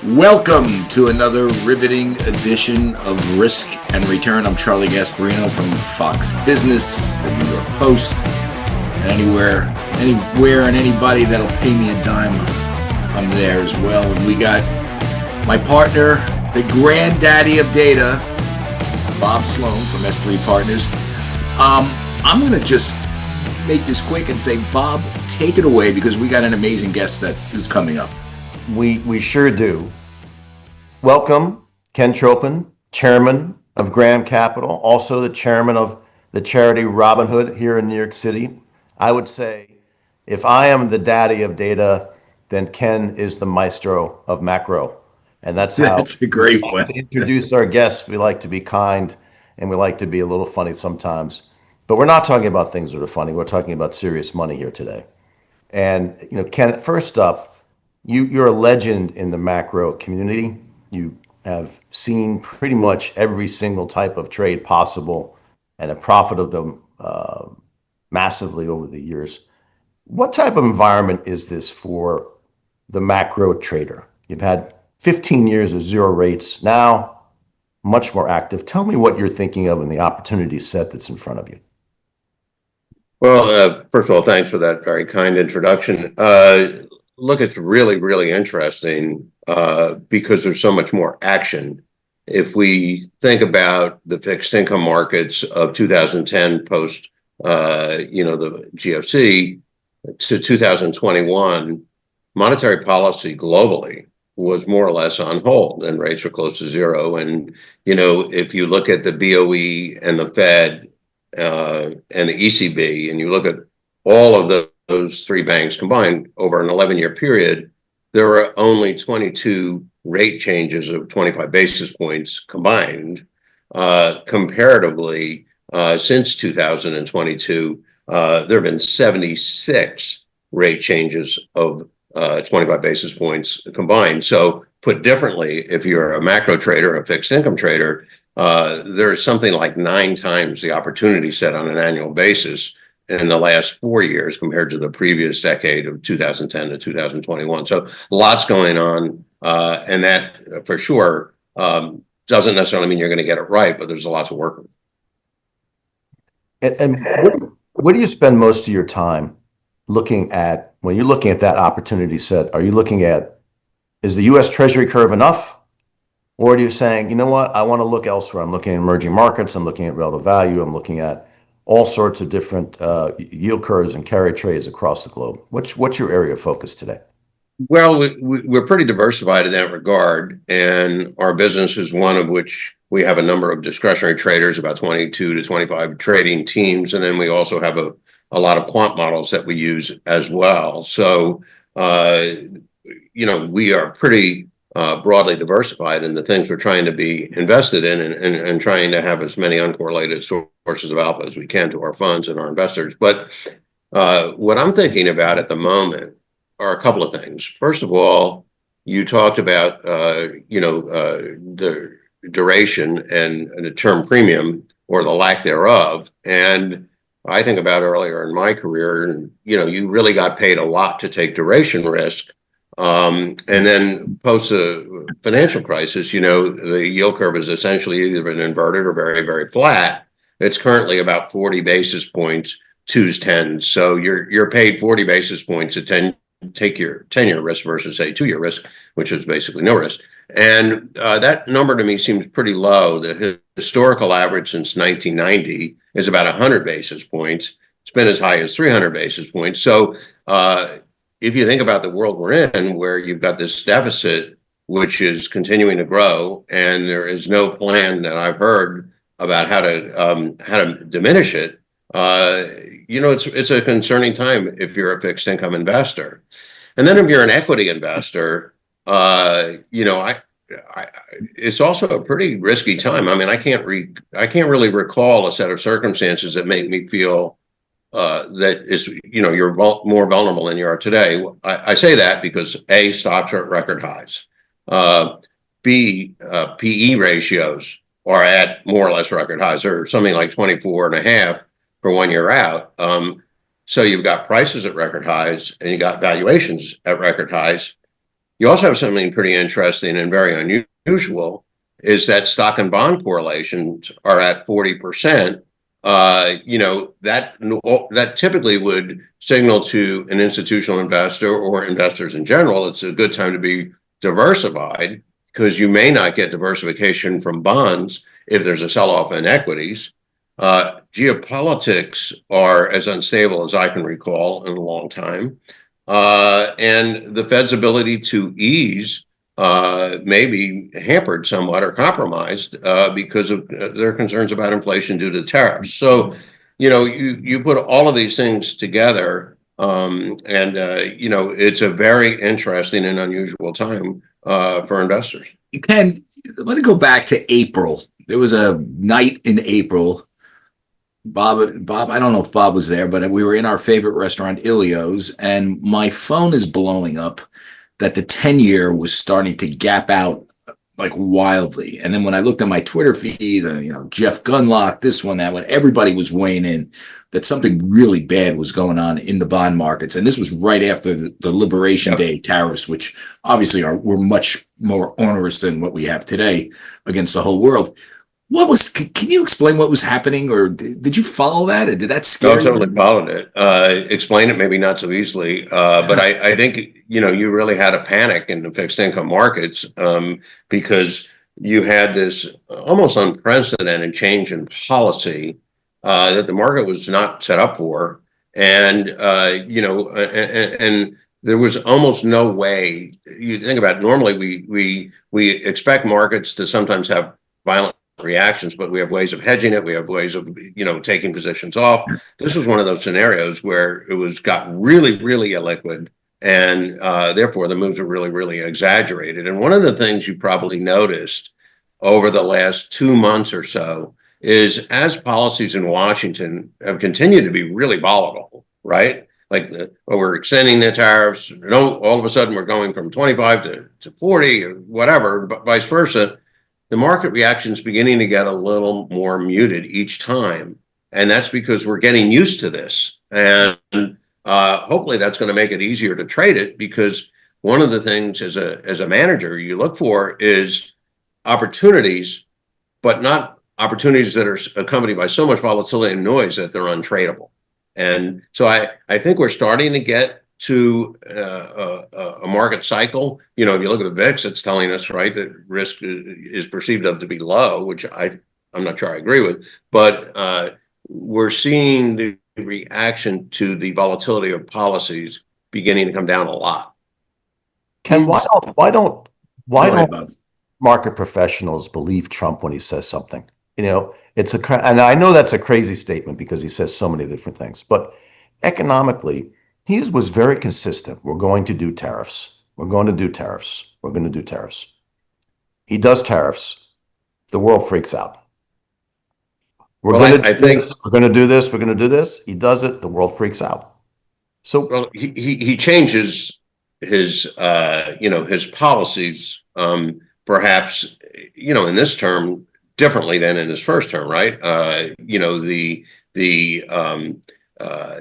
Welcome to another riveting edition of Risk and Return. I'm Charlie Gasparino from Fox Business, the New York Post, and anywhere and anybody that'll pay me a dime, I'm there as well. And we got my partner, the granddaddy of data, Bob Sloan from S3 Partners. I'm going to just make this quick and say, Bob, take it away because we got an amazing guest that is coming up. We sure do. Welcome, Ken Tropin, chairman of Graham Capital, also the chairman of the charity Robin Hood here in New York City. I would say if I am the daddy of data, then Ken is the maestro of macro. And that's how That's a great one. to introduce our guests. We like to be kind and we like to be a little funny sometimes. But we're not talking about things that are funny. We're talking about serious money here today. And, Ken, first up, you're a legend in the macro community. You have seen pretty much every single type of trade possible and have profited them massively over the years. What type of environment is this for the macro trader? You've had 15 years of zero rates, now much more active. Tell me what you're thinking of in the opportunity set that's in front of you. Well, first of all, thanks for that very kind introduction. Look, it's really, really interesting because there's so much more action. If we think about the fixed income markets of 2010 post, the GFC to 2021, monetary policy globally was more or less on hold and rates were close to zero. And, if you look at the BOE and the Fed and the ECB, and you look at all of those three banks combined over an 11-year period, there were only 22 rate changes of 25 basis points combined. Comparatively, since 2022, there have been 76 rate changes of 25 basis points combined. So put differently, if you're a macro trader, a fixed income trader, there's something like 9 times the opportunity set on an annual basis in the last 4 years compared to the previous decade of 2010 to 2021. So lots going on. And that for sure doesn't necessarily mean you're going to get it right, but there's a lot to work with. And where do you spend most of your time looking at, when you're looking at that opportunity set? Are you looking at, is the US Treasury curve enough? Or are you saying, you know what, I want to look elsewhere? I'm looking at emerging markets, I'm looking at relative value, I'm looking at all sorts of different yield curves and carry trades across the globe. What's your area of focus today? Well, we're pretty diversified in that regard, and our business is one of which we have a number of discretionary traders, about 22 to 25 trading teams, and then we also have a lot of quant models that we use as well. So, we are pretty broadly diversified in the things we're trying to be invested in and trying to have as many uncorrelated sources of alpha as we can to our funds and our investors. But what I'm thinking about at the moment are a couple of things. First of all, you talked about, the duration and the term premium or the lack thereof. And I think about earlier in my career, and, you really got paid a lot to take duration risk. And then post the financial crisis, the yield curve has essentially either been inverted or very, very flat. It's currently about 40 basis points, 2's 10. So you're paid 40 basis points to take your 10-year risk versus say 2-year risk, which is basically no risk. And that number to me seems pretty low. The historical average since 1990 is about 100 basis points. It's been as high as 300 basis points. So if you think about the world we're in, where you've got this deficit, which is continuing to grow, and there is no plan that I've heard about how to diminish it, it's a concerning time if you're a fixed income investor. And then if you're an equity investor, it's also a pretty risky time. I mean, I can't really recall a set of circumstances that make me feel that is, you're more vulnerable than you are today. I say that because A, stocks are at record highs. B, PE ratios are at more or less record highs, or something like 24 and a half for 1 year out. So you've got prices at record highs and you got valuations at record highs. You also have something pretty interesting and very unusual is that stock and bond correlations are at 40%. That typically would signal to an institutional investor or investors in general, it's a good time to be diversified because you may not get diversification from bonds if there's a sell-off in equities. Geopolitics are as unstable as I can recall in a long time. And the Fed's ability to ease may be hampered somewhat or compromised because of their concerns about inflation due to the tariffs. So, you put all of these things together, and it's a very interesting and unusual time for investors. You can let it go back to April. There was a night in April. Bob, I don't know if Bob was there, but we were in our favorite restaurant, Ilio's, and my phone is blowing up that the 10-year was starting to gap out like wildly. And then when I looked at my Twitter feed, Jeff Gunlock, this one, that one, everybody was weighing in that something really bad was going on in the bond markets. And this was right after the Liberation Day tariffs, which obviously were much more onerous than what we have today against the whole world. Can you explain what was happening, or did you follow that? Or did that scare I you? totally followed it. Explain it maybe not so easily, but I think you really had a panic in the fixed income markets because you had this almost unprecedented change in policy that the market was not set up for, and and there was almost no way. You think about it, normally we expect markets to sometimes have violent reactions, but we have ways of hedging it. We have ways of taking positions off. This was one of those scenarios where it got really, really illiquid, and therefore the moves are really, really exaggerated. And one of the things you probably noticed over the last 2 months or so is as policies in Washington have continued to be really volatile, right? Like we're extending the tariffs, all of a sudden we're going from 25 to 40 or whatever, but vice versa. The market reaction is beginning to get a little more muted each time. And that's because we're getting used to this. And hopefully that's going to make it easier to trade it, because one of the things as a manager you look for is opportunities, but not opportunities that are accompanied by so much volatility and noise that they're untradeable. And so I think we're starting to get to a market cycle. If you look at the VIX, it's telling us, right, that risk is perceived of to be low, which I'm not sure I agree with, but we're seeing the reaction to the volatility of policies beginning to come down a lot. Ken, why don't Bob. market professionals believe Trump when he says something? And I know that's a crazy statement because he says so many different things, but economically, he was very consistent. We're going to do tariffs. We're going to do tariffs. We're going to do tariffs. He does tariffs. The world freaks out. We're going to do this. We're going to do this. We're going to do this. He does it. The world freaks out. So he changes his his policies perhaps in this term differently than in his first term, right?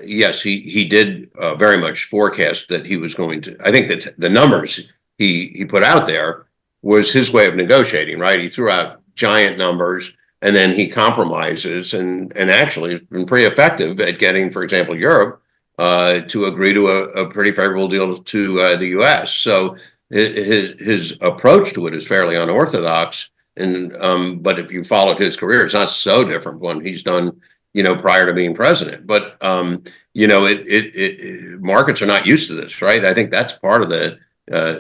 Yes, he did very much forecast that he was going to. I think that the numbers he put out there was his way of negotiating, right? He threw out giant numbers and then he compromises, and actually has been pretty effective at getting, for example, Europe to agree to a pretty favorable deal to the U.S. So his approach to it is fairly unorthodox, but if you followed his career, it's not so different from what he's done prior to being president. But markets are not used to this, right? I think that's part of the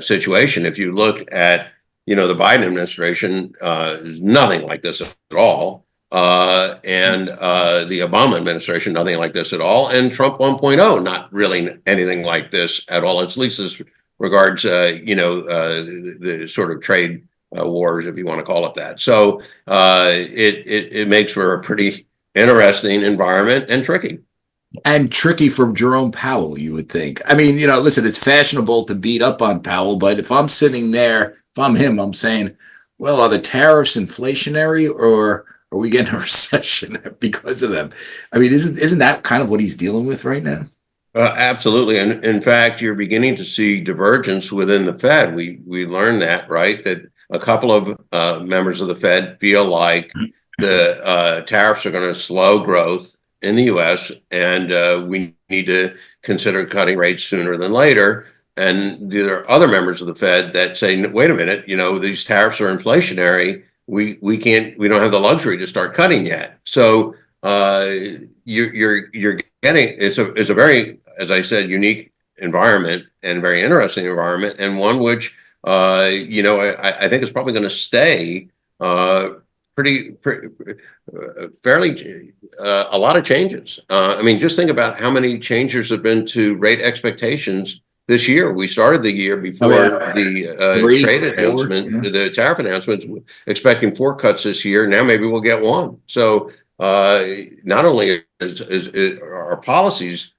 situation. If you look at the Biden administration, is nothing like this at all, and the Obama administration, nothing like this at all, and Trump 1.0, not really anything like this at all. At least as regards the sort of trade wars, if you want to call it that. So it makes for a pretty interesting environment, and tricky. And tricky for Jerome Powell, you would think. I mean, listen, it's fashionable to beat up on Powell, but if I'm sitting there, if I'm him, I'm saying, well, are the tariffs inflationary, or are we getting a recession because of them? I mean, isn't that kind of what he's dealing with right now? Absolutely, and in fact, you're beginning to see divergence within the Fed. We learned that, right? That a couple of members of the Fed feel like the tariffs are going to slow growth in the U.S. and we need to consider cutting rates sooner than later. And there are other members of the Fed that say, "Wait a minute, these tariffs are inflationary. We don't have the luxury to start cutting yet." So you're getting it's a very, as I said, unique environment and very interesting environment, and one which I think is probably going to stay pretty fairly a lot of changes. I mean, just think about how many changes have been to rate expectations this year. We started the year before the trade announcement, the tariff announcements, expecting 4 cuts this year. Now maybe we'll get 1. So not only is our policies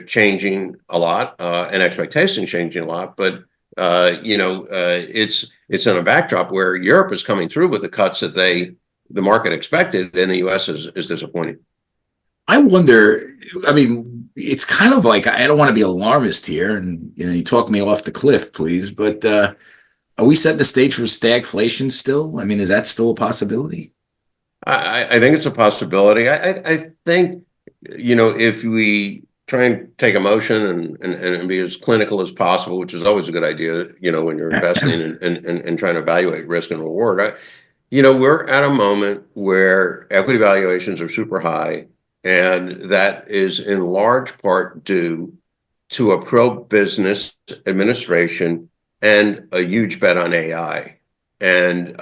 changing a lot and expectations changing a lot, but it's in a backdrop where Europe is coming through with the cuts that the market expected, and the U.S. is disappointing. I wonder, I mean, it's kind of like, I don't want to be alarmist here, and you talk me off the cliff, please, but are we setting the stage for stagflation still? I mean, is that still a possibility? I think it's a possibility. I think, if we try and take emotion and be as clinical as possible, which is always a good idea, when you're investing and trying to evaluate risk and reward. We're at a moment where equity valuations are super high, and that is in large part due to a pro-business administration and a huge bet on AI. And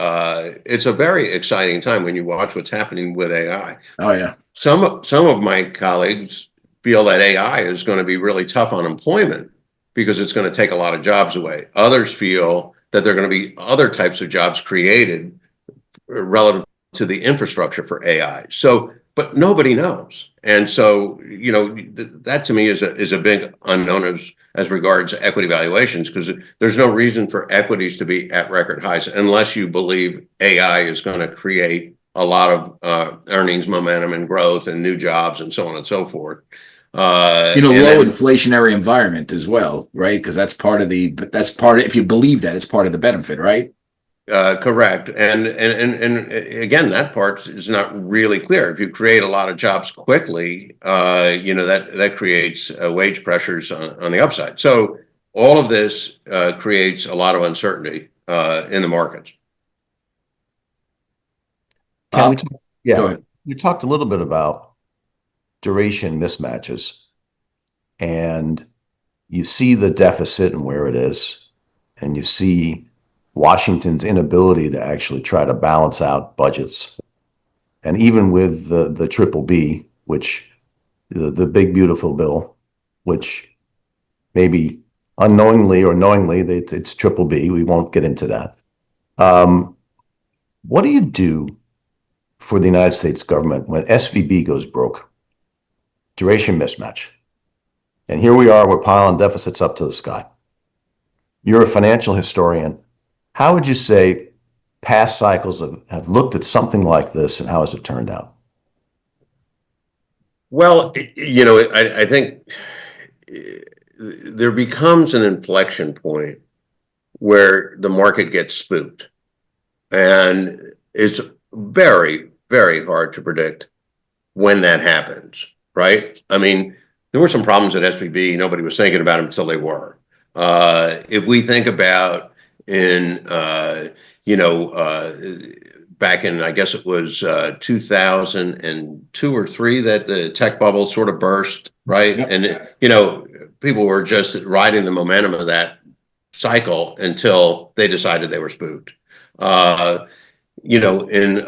it's a very exciting time when you watch what's happening with AI. Oh, yeah. Some of my colleagues feel that AI is going to be really tough on employment because it's going to take a lot of jobs away. Others feel that there are going to be other types of jobs created relative to the infrastructure for AI. So, but nobody knows. And so, that to me is a big unknown as regards equity valuations, because there's no reason for equities to be at record highs unless you believe AI is going to create a lot of earnings momentum and growth and new jobs and so on and so forth. Low inflationary environment as well, right? Because that's part of if you believe that, it's part of the benefit, right? Correct. And again, that part is not really clear. If you create a lot of jobs quickly, that creates wage pressures on the upside. So all of this creates a lot of uncertainty in the markets. We talked a little bit about duration mismatches, and you see the deficit and where it is, and you see Washington's inability to actually try to balance out budgets. And even with the triple B, which the big beautiful bill, which maybe unknowingly or knowingly it's triple B, we won't get into that. What do you do for the United States government when SVB goes broke? Duration mismatch. And here we are, we're piling deficits up to the sky. You're a financial historian. How would you say past cycles have looked at something like this, and how has it turned out? Well, I think there becomes an inflection point where the market gets spooked. And it's very, very hard to predict when that happens, right? I mean, there were some problems at SVB. Nobody was thinking about them until they were. If we think about back in, I guess it was 2002 or 3 that the tech bubble sort of burst, right? Yep. And, people were just riding the momentum of that cycle until they decided they were spooked. In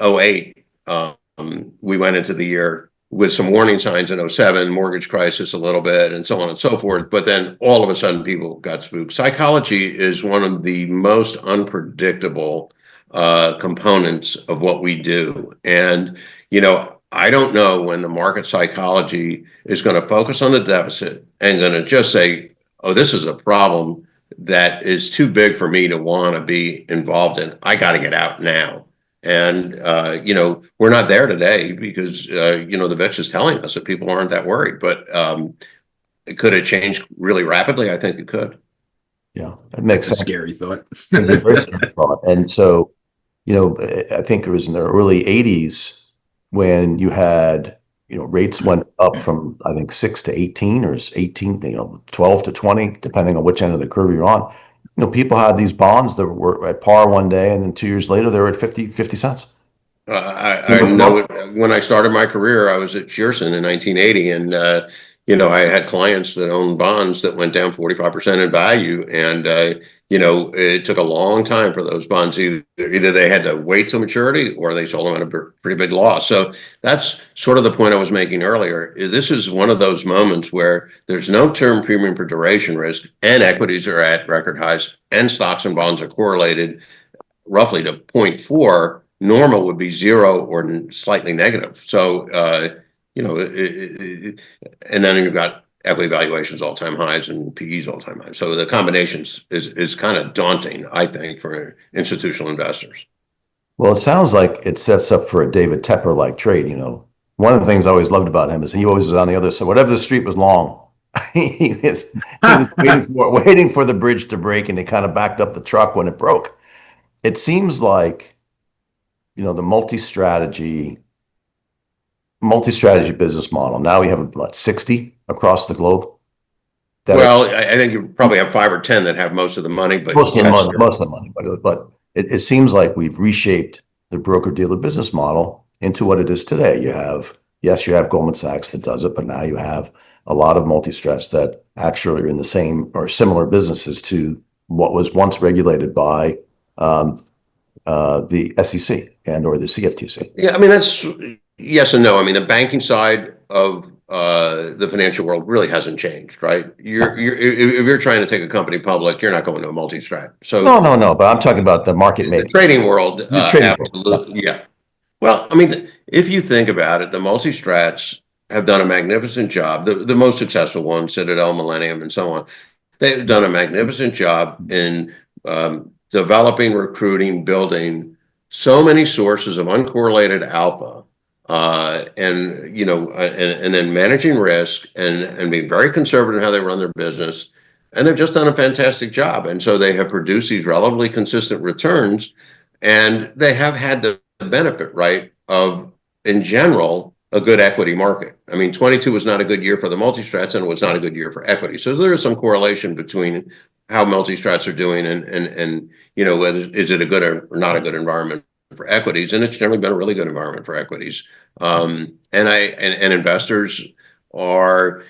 08, we went into the year with some warning signs. In 07, mortgage crisis a little bit, and so on and so forth. But then all of a sudden people got spooked. Psychology is one of the most unpredictable components of what we do. And, I don't know when the market psychology is going to focus on the deficit and going to just say, oh, this is a problem that is too big for me to want to be involved in. I got to get out now. And, we're not there today because, the VIX is telling us that people aren't that worried. But Could it change really rapidly? I think it could. Yeah, that makes That's a sense. scary thought. It's a very scary thought. And so, I think it was in the early 80s when you had, rates went up from, I think, 6 to 18 or 18, 12 to 20, depending on which end of the curve you're on. People had these bonds that were at par one day, and then 2 years later, they were at 50 cents. I know when I started my career, I was at Shearson in 1980, and I had clients that owned bonds that went down 45% in value, and it took a long time for those bonds. Either they had to wait till maturity, or they sold them at a pretty big loss. So that's sort of the point I was making earlier. This is one of those moments where there's no term premium for duration risk, and equities are at record highs, and stocks and bonds are correlated roughly to 0.4. Normal would be 0 or slightly negative. So, and then you've got equity valuations all-time highs and PEs all-time highs. So the combinations is kind of daunting, I think, for institutional investors. Well, it sounds like it sets up for a David Tepper-like trade. One of the things I always loved about him is he always was on the other side. Whatever the street was long, he was waiting for the bridge to break, and he kind of backed up the truck when it broke. It seems like, the multi-strategy business model. Now we have 60 across the globe. Well, I think you probably have 5 or 10 that have most of the money, but most of the money. But it seems like we've reshaped the broker-dealer business model into what it is today. You have Goldman Sachs that does it, but now you have a lot of multi-strats that actually are in the same or similar businesses to what was once regulated by the SEC and or the CFTC. Yeah, I mean, that's yes and no. I mean, the banking side of the financial world really hasn't changed, right? If you're trying to take a company public, you're not going to a multi-strat. So no. But I'm talking about the market making, the trading world. Absolutely, world. Yeah. Well, I mean, if you think about it, the multi-strats have done a magnificent job. The most successful ones, Citadel, Millennium, and so on, they've done a magnificent job in developing, recruiting, building so many sources of uncorrelated alpha, and then managing risk and being very conservative in how they run their business. And they've just done a fantastic job. And so they have produced these relatively consistent returns, and they have had the benefit, right, of, in general, a good equity market. I mean, 22 was not a good year for the multi-strats, and it was not a good year for equity. So there is some correlation between how multi-strats are doing and whether is it a good or not a good environment for equities. And it's generally been a really good environment for equities. And investors are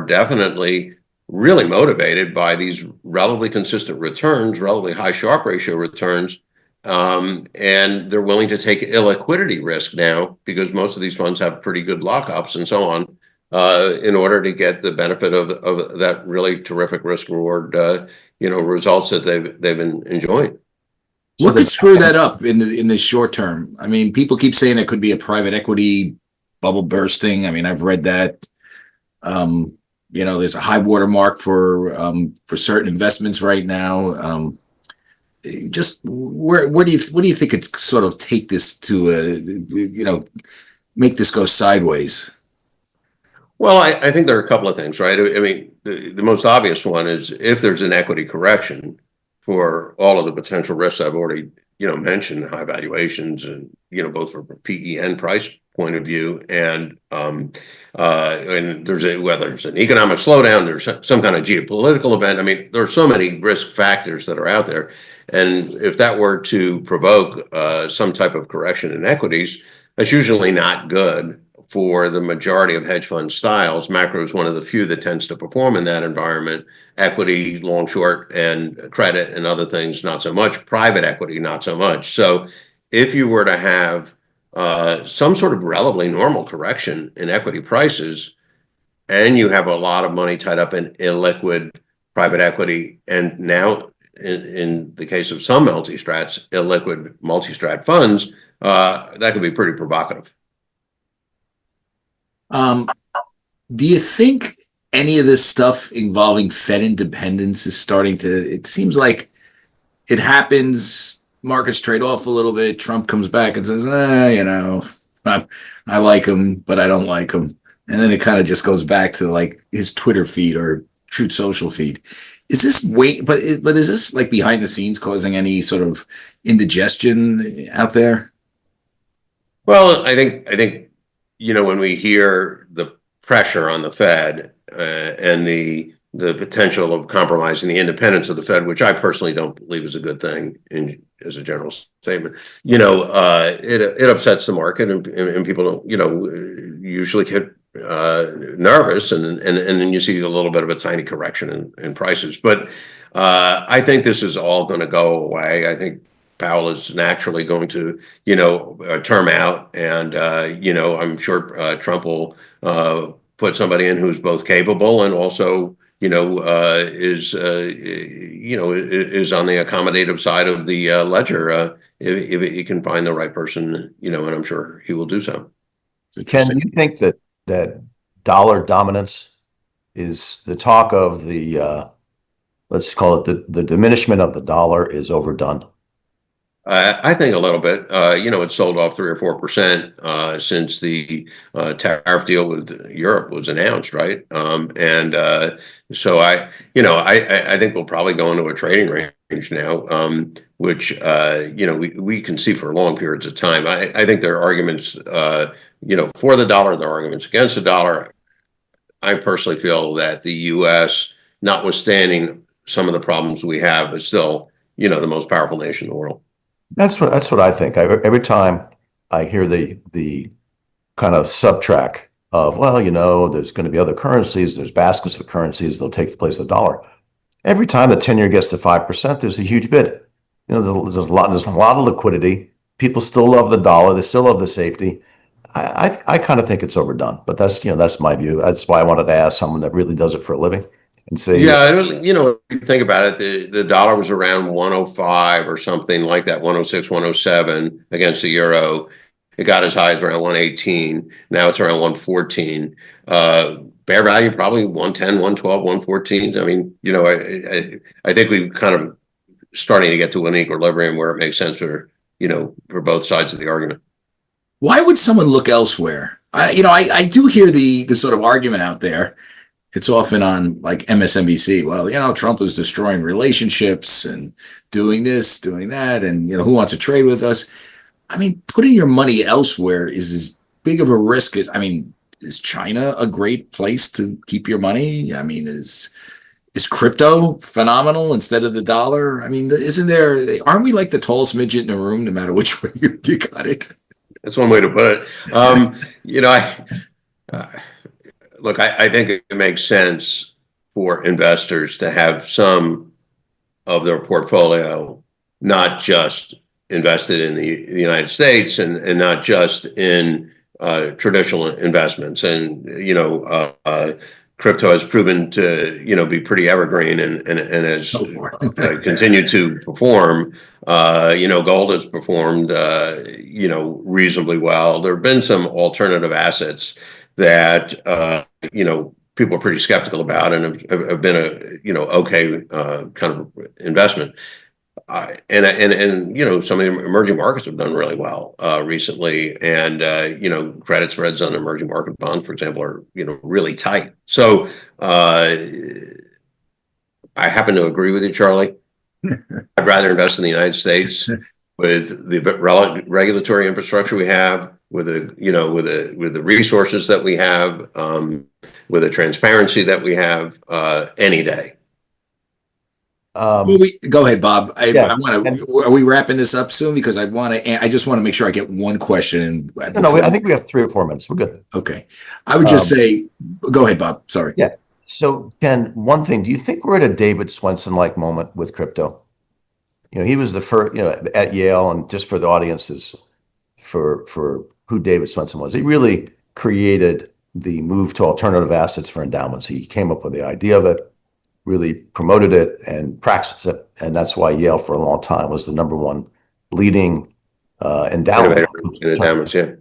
definitely really motivated by these relatively consistent returns, relatively high Sharpe ratio returns. And they're willing to take illiquidity risk now because most of these funds have pretty good lockups and so on, in order to get the benefit of that really terrific risk reward, results that they've been enjoying. What could screw that up in the short term? I mean, people keep saying it could be a private equity bubble bursting. I mean, I've read that. There's a high water mark for certain investments right now. Just where do you think it's sort of take this to make this go sideways? Well, I think there are a couple of things, right? I mean, the most obvious one is if there's an equity correction for all of the potential risks I've already mentioned, high valuations and both from a PE and price point of view, and whether it's an economic slowdown, there's some kind of geopolitical event. I mean, there are so many risk factors that are out there, and if that were to provoke some type of correction in equities, that's usually not good for the majority of hedge fund styles. Macro is one of the few that tends to perform in that environment. Equity, long, short, and credit and other things, not so much. Private equity, not so much. So if you were to have some sort of relatively normal correction in equity prices, and you have a lot of money tied up in illiquid private equity, and now in the case of some multi-strats, illiquid multi-strat funds, that could be pretty provocative. Do you think any of this stuff involving Fed independence is starting to, it seems like it happens, markets trade off a little bit, Trump comes back and says, I like him, but I don't like him. and then it kind of just goes back to like his Twitter feed or Truth Social feed. Is this but is this like behind the scenes causing any sort of indigestion out there? Well, I think when we hear the pressure on the Fed and the potential of compromising the independence of the Fed, which I personally don't believe is a good thing as a general statement, it upsets the market, and people usually get nervous, and then you see a little bit of a tiny correction in prices. But I think this is all going to go away. I think Powell is naturally going to, term out, and I'm sure Trump will put somebody in who's both capable and also, is on the accommodative side of the ledger. If he can find the right person, and I'm sure he will do so. Ken, do you think that dollar dominance is the talk of the let's call it the diminishment of the dollar is overdone? I think a little bit. It's sold off 3 or 4% since the tariff deal with Europe was announced, right? So I think we'll probably go into a trading range now, which we can see for long periods of time. I think there are arguments, for the dollar, there are arguments against the dollar. I personally feel that the U.S., notwithstanding some of the problems we have, is still, the most powerful nation in the world. That's what I think. Every time I hear the kind of subtract of, there's going to be other currencies, there's baskets of currencies, they'll take the place of the dollar. Every time the 10-year gets to 5%, there's a huge bid. There's a lot of liquidity. People still love the dollar. They still love the safety. I kind of think it's overdone, but that's my view. That's why I wanted to ask someone that really does it for a living and say, yeah, if you think about it, the dollar was around 105 or something like that, 106, 107 against the euro. It got as high as around 118. Now it's around 114. Bear value probably 110, 112, 114. I mean, I think we've kind of starting to get to an equilibrium where it makes sense for both sides of the argument. Why would someone look elsewhere? I do hear the sort of argument out there. It's often on like MSNBC. Well, Trump is destroying relationships and doing this, doing that, and who wants to trade with us? I mean, putting your money elsewhere is as big of a risk as, is China a great place to keep your money? I mean, is crypto phenomenal instead of the dollar? I mean, aren't we like the tallest midget in the room, no matter which way you got it? That's one way to put it. Look, I think it makes sense for investors to have some of their portfolio not just invested in the United States and not just in traditional investments. And, crypto has proven to, be pretty evergreen and has continued to perform. Gold has performed, reasonably well. There have been some alternative assets that, people are pretty skeptical about and have been a, okay kind of investment. And some of the emerging markets have done really well recently, and credit spreads on emerging market bonds, for example, are really tight. So I happen to agree with you, Charlie. I'd rather invest in the United States with the regulatory infrastructure we have, with the resources that we have, with the transparency that we have, any day. Go ahead, Bob. I want to. Are we wrapping this up soon? Because I just want to make sure I get one question. No, I think we have 3 or 4 minutes. We're good. Okay. I would just say, go ahead, Bob. Sorry. Yeah. So, Ken, one thing, do you think we're at a David Swenson-like moment with crypto? He was the first, at Yale, and just for the audiences, for who David Swenson was, he really created the move to alternative assets for endowments. He came up with the idea of it, really promoted it and practiced it. And that's why Yale for a long time was the #1 leading endowment. Endowments, yeah.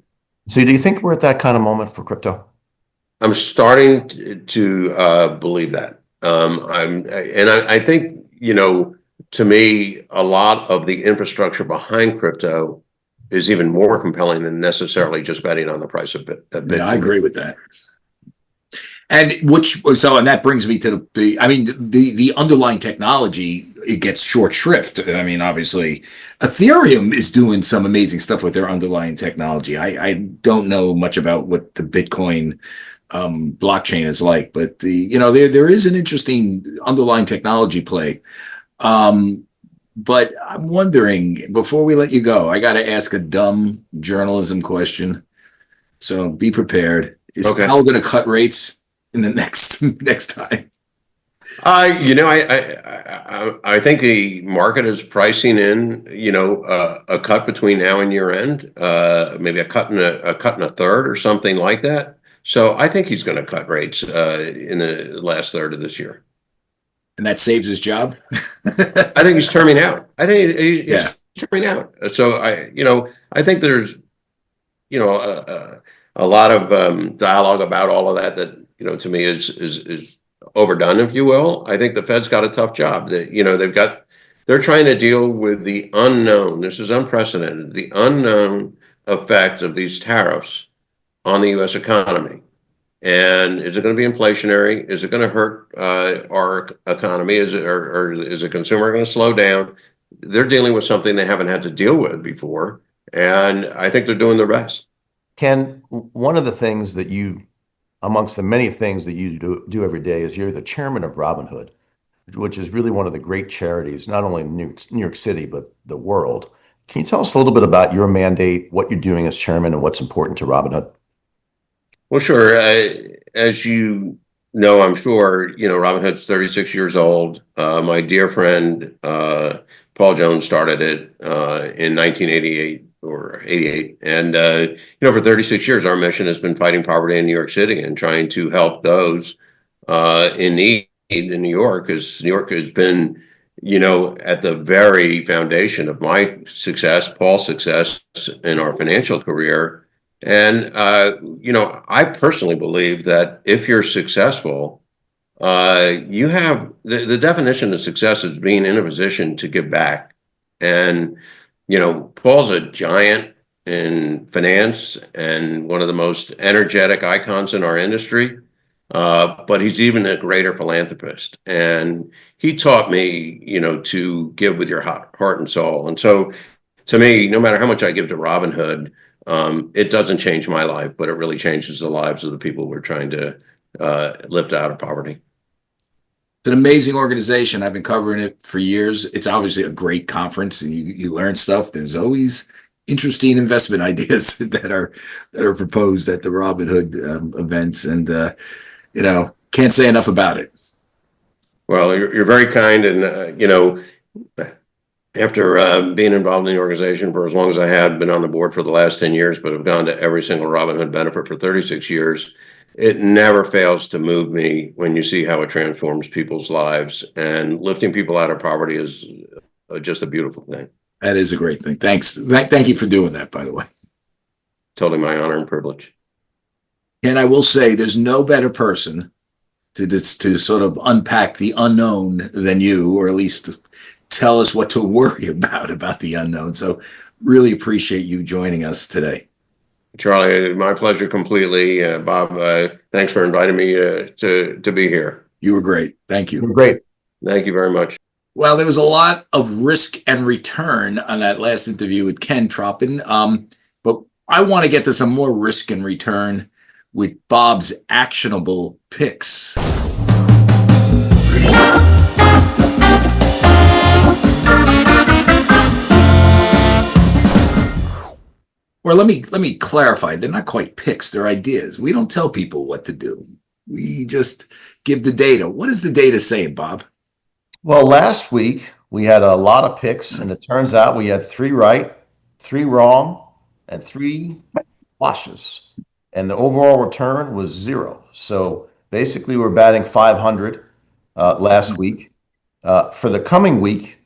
So do you think we're at that kind of moment for crypto? I'm starting to believe that. I think, to me, a lot of the infrastructure behind crypto is even more compelling than necessarily just betting on the price of Bitcoin. Yeah, I agree with that. And that brings me to I mean, the underlying technology, it gets short shrift. I mean, obviously, Ethereum is doing some amazing stuff with their underlying technology. I don't know much about what the Bitcoin blockchain is like, but there is an interesting underlying technology play. Um, but I'm wondering, before we let you go, I got to ask a dumb journalism question. So be prepared. Is Okay. Powell going to cut rates in the next time? I think the market is pricing in, a cut between now and year end, maybe a cut and a third or something like that. So I think he's going to cut rates in the last third of this year. And that saves his job? I think he's terming out. I think Yeah. he's terming out. So I think there's, a lot of dialogue about all of that. To me is overdone, if you will. I think the Fed's got a tough job. They're trying to deal with the unknown. This is unprecedented. The unknown effect of these tariffs on the U.S. economy. And is it going to be inflationary? Is it going to hurt our economy? Or is the consumer going to slow down? They're dealing with something they haven't had to deal with before, and I think they're doing their best. Ken, one of the things that amongst the many things that you do every day, is you're the chairman of Robinhood, which is really one of the great charities, not only in New York City, but the world. Can you tell us a little bit about your mandate, what you're doing as chairman, and what's important to Robinhood? Well, sure. As you know, I'm sure, Robinhood's 36 years old. My dear friend, Paul Jones, started it in 1988 or 88. And, for 36 years, our mission has been fighting poverty in New York City and trying to help those in need in New York, because New York has been, at the very foundation of my success, Paul's success in our financial career. And, I personally believe that if you're successful, you have the definition of success is being in a position to give back. And, Paul's a giant in finance and one of the most energetic icons in our industry. But he's even a greater philanthropist. And he taught me, to give with your heart and soul. And so to me, no matter how much I give to Robinhood, it doesn't change my life, but it really changes the lives of the people we're trying to lift out of poverty. It's an amazing organization. I've been covering it for years. It's obviously a great conference, and you learn stuff. There's always interesting investment ideas that are proposed at the Robinhood events, and can't say enough about it. Well, you're very kind, and after being involved in the organization for as long as I have, been on the board for the last 10 years, but have gone to every single Robinhood benefit for 36 years, it never fails to move me when you see how it transforms people's lives. And lifting people out of poverty is just a beautiful thing. That is a great thing. Thanks. Thank you for doing that, by the way. Totally my honor and privilege. And I will say there's no better person to sort of unpack the unknown than you, or at least tell us what to worry about the unknown. So really appreciate you joining us today. Charlie, my pleasure completely. Bob, thanks for inviting me to be here. You were great. Thank you. You're great. Thank you very much. Well, there was a lot of risk and return on that last interview with Ken Tropin. But I want to get to some more risk and return with Bob's actionable picks. Or let me clarify, they're not quite picks, they're ideas. We don't tell people what to do. We just give the data. What does the data say, Bob? Well, last week we had a lot of picks, and it turns out we had 3 right, 3 wrong, and 3 washes. And the overall return was 0. So basically we're batting 500 last week. For the coming week,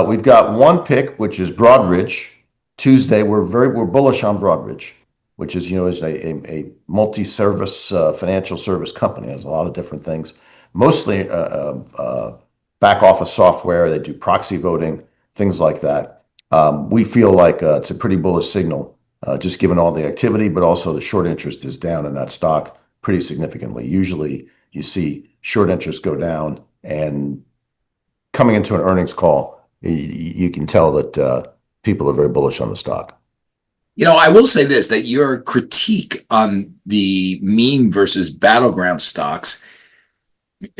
we've got 1 pick, which is Broadridge. Tuesday, we're bullish on Broadridge, which is a multi-service financial service company. It has a lot of different things, mostly back office software. They do proxy voting, things like that. We feel like it's a pretty bullish signal, just given all the activity, but also the short interest is down in that stock pretty significantly. Usually you see short interest go down, and coming into an earnings call, you can tell that people are very bullish on the stock. I will say this, that your critique on the meme versus battleground stocks,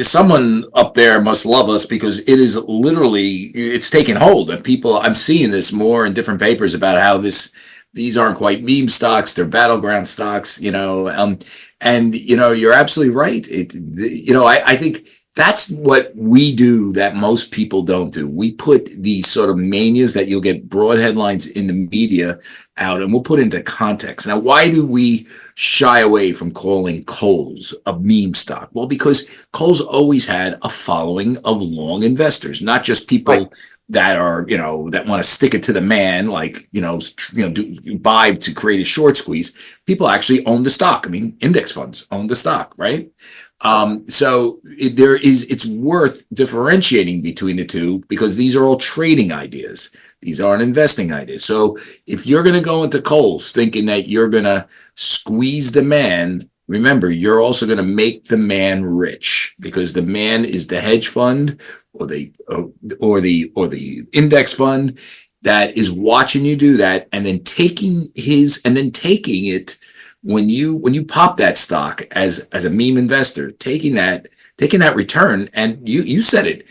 someone up there must love us, because it is literally, it's taken hold, and people, I'm seeing this more in different papers about how these aren't quite meme stocks, they're battleground stocks, and you're absolutely right. I think that's what we do that most people don't do. We put these sort of manias that you'll get broad headlines in the media out, and we'll put into context. Now, why do we shy away from calling Kohl's a meme stock? Well, because Kohl's always had a following of long investors, not just people Right. that are, that want to stick it to the man, like, buy to create a short squeeze. People actually own the stock. I mean, index funds own the stock, right? So it's worth differentiating between the two, because these are all trading ideas. These aren't investing ideas. So if you're going to go into Kohl's thinking that you're going to squeeze the man, remember, you're also going to make the man rich, because the man is the hedge fund or the index fund that is watching you do that, and then taking it when you pop that stock as a meme investor, taking that return, and you said it,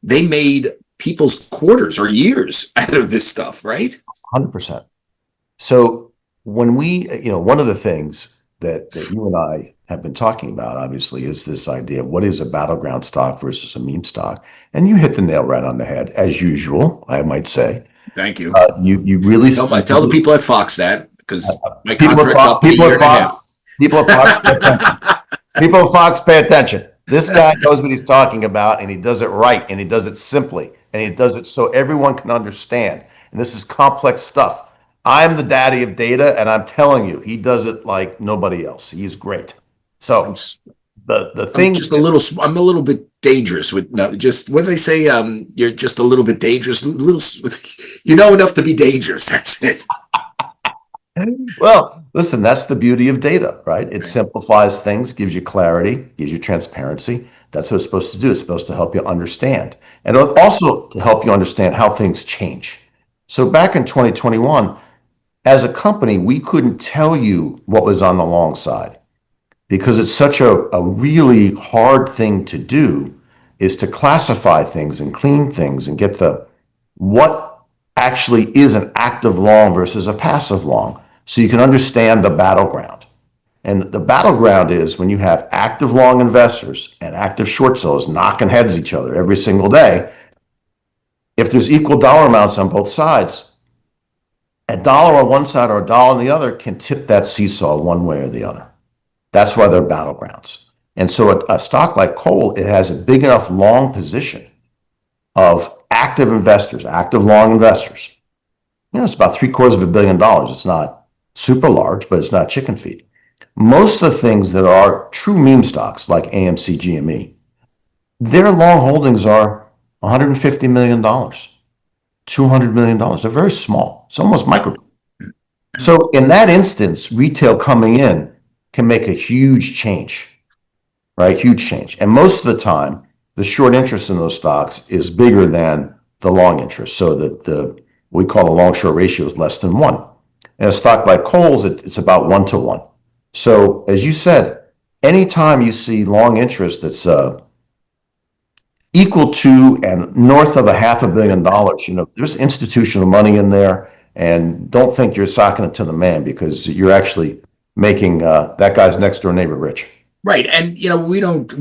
they made people's quarters or years out of this stuff, right? 100%. So when one of the things that you and I have been talking about, obviously, is this idea of what is a battleground stock versus a meme stock. And you hit the nail right on the head, as usual, I might say. Thank you. You really Tell the people at Fox that, because my people contract's up in a year and a half. People at Fox pay attention. People at Fox pay attention. This guy knows what he's talking about, and he does it right, and he does it simply, and he does it so everyone can understand. And this is complex stuff. I'm the daddy of data, and I'm telling you, he does it like nobody else. He's great. So the thing, I'm a little bit dangerous with, no, just what do they say? You're just a little bit dangerous. You know enough to be dangerous. That's it. well, listen, that's the beauty of data, right? It simplifies things, gives you clarity, gives you transparency. That's what it's supposed to do. It's supposed to help you understand, and also to help you understand how things change. So back in 2021, as a company, we couldn't tell you what was on the long side, because it's such a really hard thing to do, is to classify things and clean things and get what actually is an active long versus a passive long, so you can understand the battleground. And the battleground is when you have active long investors and active short sellers knocking heads each other every single day. If there's equal dollar amounts on both sides, a dollar on one side or a dollar on the other can tip that seesaw one way or the other. That's why they're battlegrounds. And so a stock like Kohl, it has a big enough long position of active investors, active long investors. It's about $750 million. It's not super large, but it's not chicken feed. Most of the things that are true meme stocks, like AMC, GME, their long holdings are $150 million, $200 million. They're very small. It's almost micro. So in that instance, retail coming in can make a huge change, right? Huge change. And most of the time, the short interest in those stocks is bigger than the long interest. So that we call the long short ratio is less than 1. And a stock like Kohl's, it's about 1 to 1. So as you said, anytime you see long interest that's equal to and north of $500 million, there's institutional money in there, and don't think you're socking it to the man, because you're actually making that guy's next door neighbor rich. Right. And,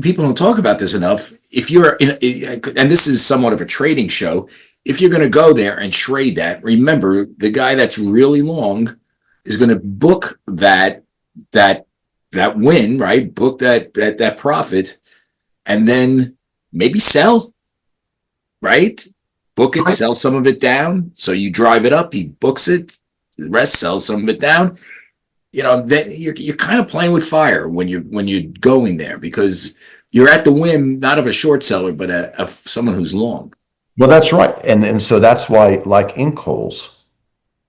people don't talk about this enough. If you're and this is somewhat of a trading show, if you're going to go there and trade that, remember, the guy that's really long is going to book that win, right? Book that profit, and then maybe sell, right? Book it, sell some of it down. So you drive it up, he books it, the rest sells some of it down. Then you're kind of playing with fire when you're going there, because you're at the whim, not of a short seller, but of someone who's long. Well, that's right. And so that's why, like in Kohl's,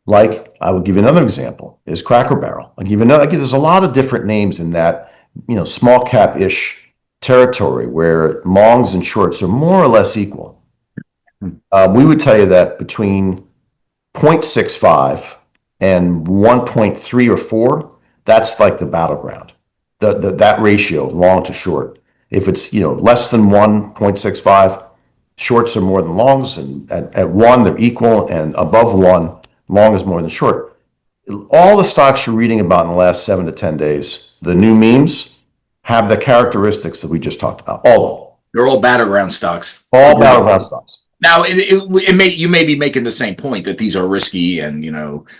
like I would give you another example, is Cracker Barrel. I'll give you another, there's a lot of different names in that small cap-ish territory where longs and shorts are more or less equal, we would tell you that between 0.65 and 1.3 or 4, that's like the battleground. That ratio, long to short. If it's less than 1.65, shorts are more than longs, and at 1 they're equal, and above 1, long is more than short. All the stocks you're reading about in the last 7 to 10 days, the new memes, have the characteristics that we just talked about. All of them. They're all battleground stocks. All battleground stocks. Now, you may be making the same point that these are risky and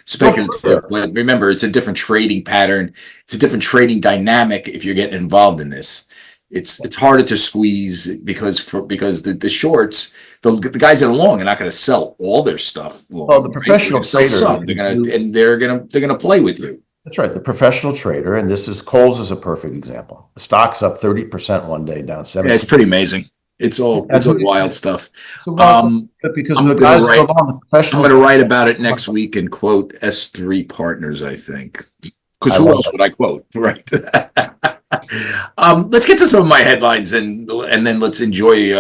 speculative. Sure. But remember, it's a different trading pattern. It's a different trading dynamic. If you're getting involved in this, it's harder to squeeze because the shorts, the guys that are long are not going to sell all their stuff long. Well, the professional trader, some. They're gonna play with you. That's right. The professional trader, and Kohl's is a perfect example. The stock's up 30% one day, down 70%. Yeah, it's pretty amazing. It's all wild stuff. Because I'm the guys going to I'm write about it next week and quote S3 Partners, I think. Because who else would I quote? Right. Let's get to some of my headlines and then let's enjoy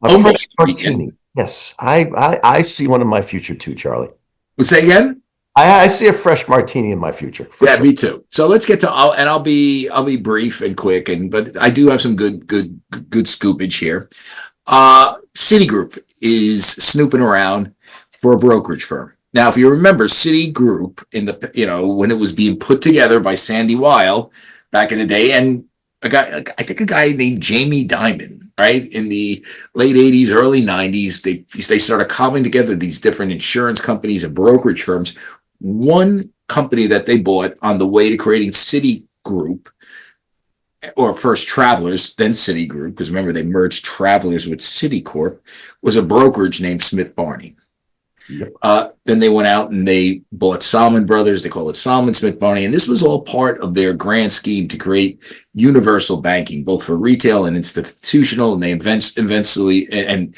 almost martini. Yes, I see one in my future too, Charlie. Say again? I see a fresh martini in my future. Yeah, sure. Me too. So let's get to I'll be brief and quick, but I do have some good scoopage here. Citigroup is snooping around for a brokerage firm. Now, if you remember, Citigroup when it was being put together by Sandy Weil back in the day, and a guy named Jamie Dimon, right, in the late 80s, early 90s, they started cobbling together these different insurance companies and brokerage firms. One company that they bought on the way to creating Citigroup, or first Travelers, then Citigroup, because remember they merged Travelers with Citicorp, was a brokerage named Smith Barney. Yep. Then they went out and they bought Salmon Brothers. They call it Salmon Smith Barney, and this was all part of their grand scheme to create universal banking, both for retail and institutional. And they eventually, and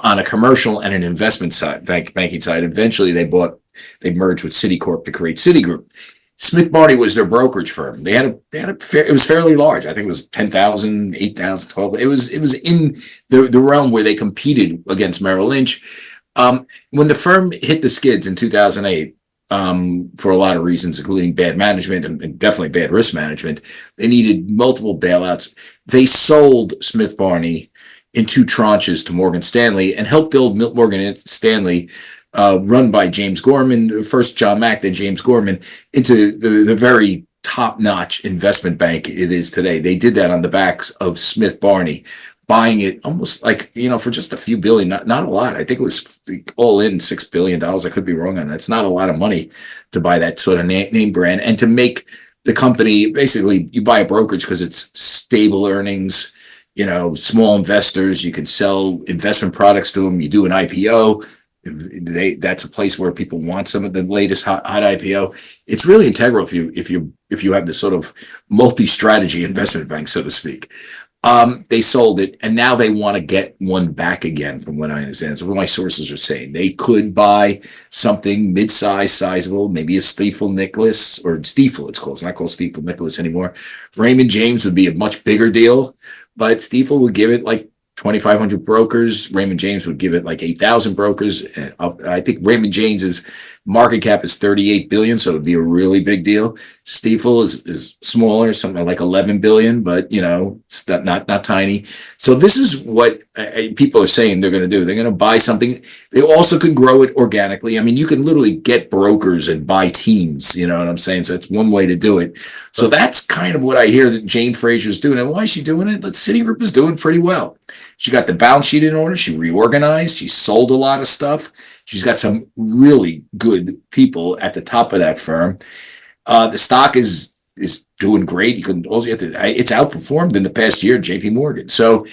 on a commercial and an investment side, banking side, eventually they merged with Citicorp to create Citigroup. Smith Barney was their brokerage firm. It was fairly large. I think it was 10,000, 8,000, 12. It was in the realm where they competed against Merrill Lynch. When the firm hit the skids in 2008, for a lot of reasons, including bad management and definitely bad risk management, they needed multiple bailouts. They sold Smith Barney in 2 tranches to Morgan Stanley and helped build Morgan Stanley, run by James Gorman, first John Mack, then James Gorman, into the very top-notch investment bank it is today. They did that on the backs of Smith Barney, buying it almost like, for just a few billion, not a lot. I think it was all in $6 billion. I could be wrong on that. It's not a lot of money to buy that sort of name brand and to make the company, basically you buy a brokerage because it's stable earnings, small investors, you can sell investment products to them. You do an IPO. That's a place where people want some of the latest hot IPO. It's really integral if you have this sort of multi-strategy investment bank, so to speak. They sold it, and now they want to get one back again, from what I understand. So what my sources are saying, they could buy something mid-size, sizable, maybe a Stifel Nicholas, or Stifel it's called. It's not called Stifel Nicholas anymore. Raymond James would be a much bigger deal, but Stifel would give it like 2,500 brokers. Raymond James would give it like 8,000 brokers. I think Raymond James's market cap is 38 billion, so it would be a really big deal. Stifel is smaller, something like 11 billion, but it's not tiny. So this is what people are saying they're going to do. They're going to buy something. They also can grow it organically. I mean, you can literally get brokers and buy teams. You know what I'm saying? So it's one way to do it. So that's kind of what I hear that Jane Frazier's doing. And why is she doing it? Citigroup is doing pretty well. She got the balance sheet in order. She reorganized. She sold a lot of stuff. She's got some really good people at the top of that firm. The stock is doing great. It's outperformed in the past year, JP Morgan. So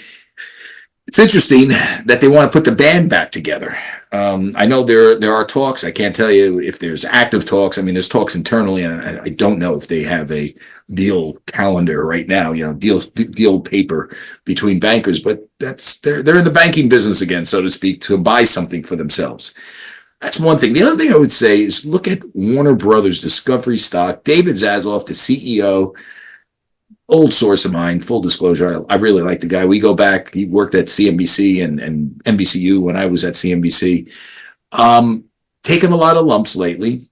it's interesting that they want to put the band back together. I know there are talks. I can't tell you if there's active talks. I mean, there's talks internally, and I don't know if they have a deal calendar right now, deal paper between bankers, but they're in the banking business again, so to speak, to buy something for themselves. That's one thing. The other thing I would say is look at Warner Brothers Discovery stock. David Zaslav, the CEO, old source of mine, full disclosure. I really like the guy. We go back. He worked at CNBC and NBCU when I was at CNBC. Taken a lot of lumps lately.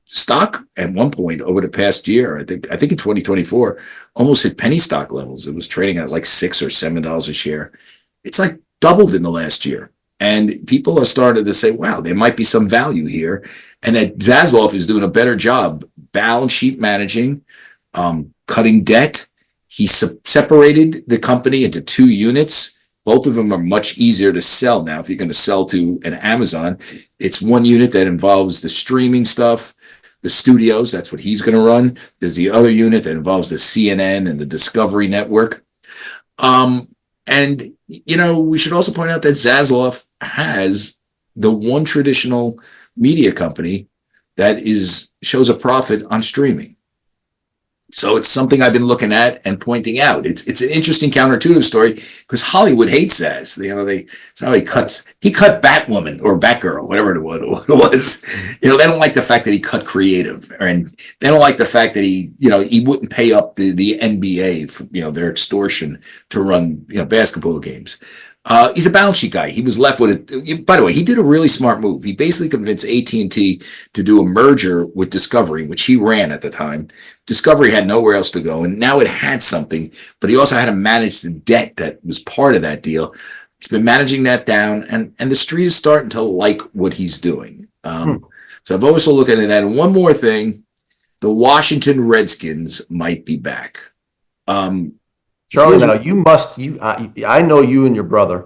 Stock at one point over the past year, I think in 2024, almost hit penny stock levels. It was trading at like $6 or $7 a share. It's like doubled in the last year. And people are starting to say, wow, there might be some value here. And that Zasloff is doing a better job balance sheet managing, cutting debt. He separated the company into two units. Both of them are much easier to sell now. If you're going to sell to an Amazon, it's one unit that involves the streaming stuff, the studios. That's what he's going to run. There's the other unit that involves the CNN and the Discovery Network. And, we should also point out that Zasloff has the one traditional media company that shows a profit on streaming. So it's something I've been looking at and pointing out. It's an interesting counterintuitive story because Hollywood hates Zaz. He cut Batwoman or Batgirl, whatever it was. They don't like the fact that he cut creative, and they don't like the fact that he wouldn't pay up the NBA for their extortion to run basketball games. He's a balance sheet guy. He was left with it. By the way, he did a really smart move. He basically convinced AT&T to do a merger with Discovery, which he ran at the time. Discovery had nowhere else to go, and now it had something, but he also had to manage the debt that was part of that deal. He's been managing that down, and the street is starting to like what he's doing. So I've also looked at that. And one more thing, the Washington Redskins might be back. Charlie, now I know you and your brother,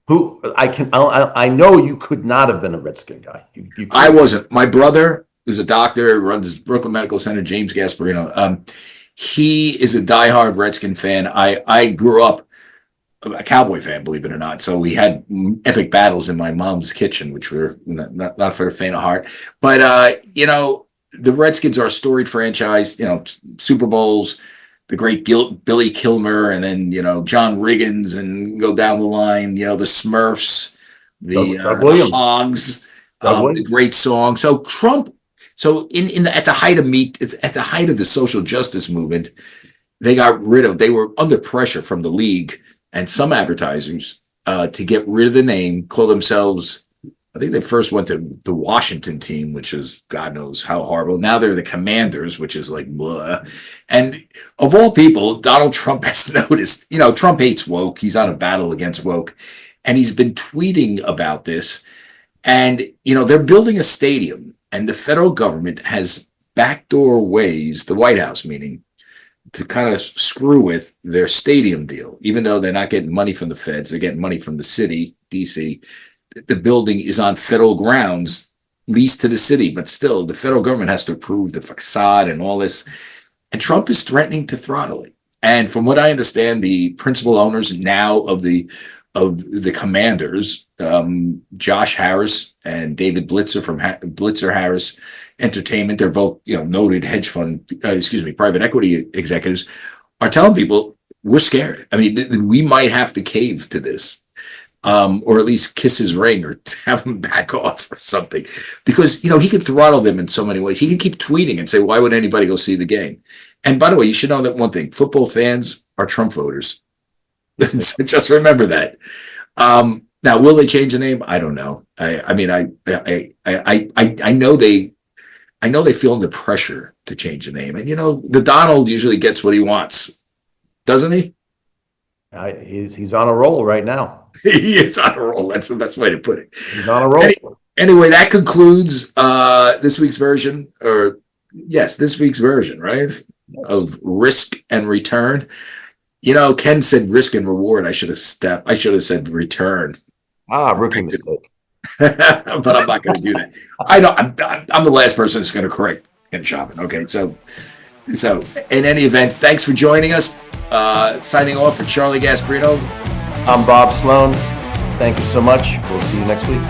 who I know you could not have been a Redskin guy. I wasn't. My brother, who's a doctor, runs Brooklyn Medical Center, James Gasparino. He is a diehard Redskin fan. I grew up a Cowboy fan, believe it or not. So we had epic battles in my mom's kitchen, which were not for the faint of heart. But the Redskins are a storied franchise. Super Bowls. The great Billy Kilmer, and then John Riggins, and go down the line. The Smurfs, the Hogs, the great song. So Trump. So at the height of the social justice movement, they were under pressure from the league and some advertisers to get rid of the name, call themselves. I think they first went to the Washington team, which is God knows how horrible. Now they're the Commanders, which is like blah. And of all people, Donald Trump has noticed, Trump hates woke. He's on a battle against woke. And he's been tweeting about this. And, they're building a stadium, and the federal government has backdoor ways, the White House meaning, to kind of screw with their stadium deal. Even though they're not getting money from the feds, they're getting money from the city, DC. The building is on federal grounds leased to the city, but still the federal government has to approve the facade and all this. And Trump is threatening to throttle it. And from what I understand, the principal owners now of the Commanders, Josh Harris and David Blitzer from Blitzer Harris Entertainment, they're both noted hedge fund, private equity executives, are telling people we're scared. I mean, we might have to cave to this. Or at least kiss his ring, or have him back off or something, because he can throttle them in so many ways. He can keep tweeting and say, "Why would anybody go see the game?" And by the way, you should know that one thing: football fans are Trump voters. Just remember that. Now, will they change the name? I don't know. I know they feel under pressure to change the name, and the Donald usually gets what he wants, doesn't he? He's on a roll right now. He is on a roll. That's the best way to put it. He's on a roll. Anyway, that concludes this week's version, right? Yes. Of risk and return. Ken said risk and reward. I should have said return. Rookie mistake. But I'm not going to do that. I know I'm the last person that's going to correct Ken Chapman. Okay, so in any event, thanks for joining us. Signing off for Charlie Gasparino. I'm Bob Sloan. Thank you so much. We'll see you next week.